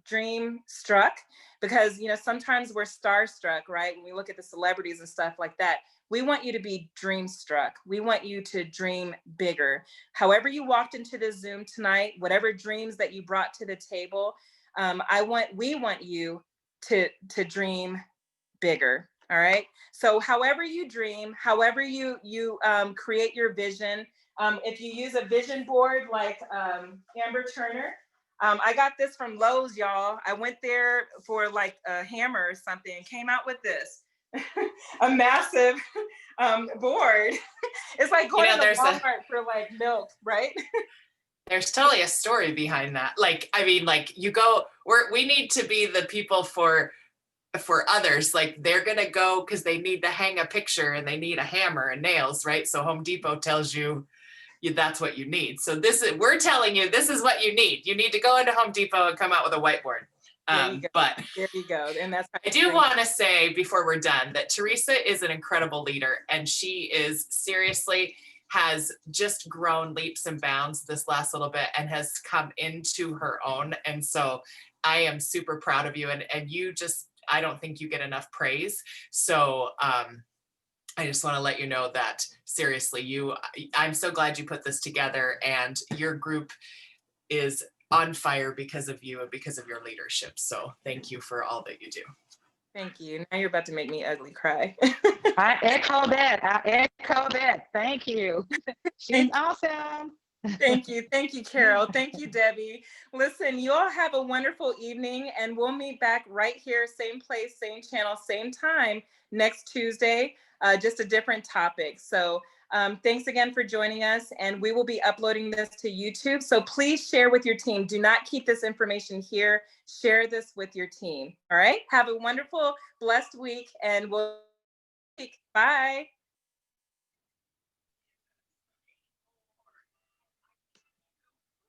Dream Struck because, sometimes we're starstruck, right? When we look at the celebrities and stuff like that. We want you to be dream struck. We want you to dream bigger. However you walked into this Zoom tonight, whatever dreams that you brought to the table, we want you to dream bigger. All right. So however you dream, however you create your vision, if you use a vision board like Amber Turner, I got this from Lowe's, y'all. I went there for like a hammer or something and came out with this. A massive board. It's like going to Walmart for like milk, right? There's totally a story behind that. We need to be the people for others. Like they're gonna go because they need to hang a picture and they need a hammer and nails, right? So Home Depot tells you that's what you need. So we're telling you this is what you need. You need to go into Home Depot and come out with a whiteboard. But there you go. And that's I do want to say before we're done that Teresa is an incredible leader, and she is seriously has just grown leaps and bounds this last little bit and has come into her own. And so I am super proud of you, and you just, I don't think you get enough praise. So I just want to let you know that seriously, I'm so glad you put this together, and your group is on fire because of you and because of your leadership. So thank you for all that you do. Thank you. Now you're about to make me ugly cry. I echo that. Thank you. She's awesome. Thank you. Thank you, Carol. Thank you, Debbie. Listen, you all have a wonderful evening, and we'll meet back right here, same place, same channel, same time next Tuesday, just a different topic. So thanks again for joining us, and we will be uploading this to YouTube. So please share with your team. Do not keep this information here. Share this with your team. All right. Have a wonderful, blessed week, and we'll. Bye.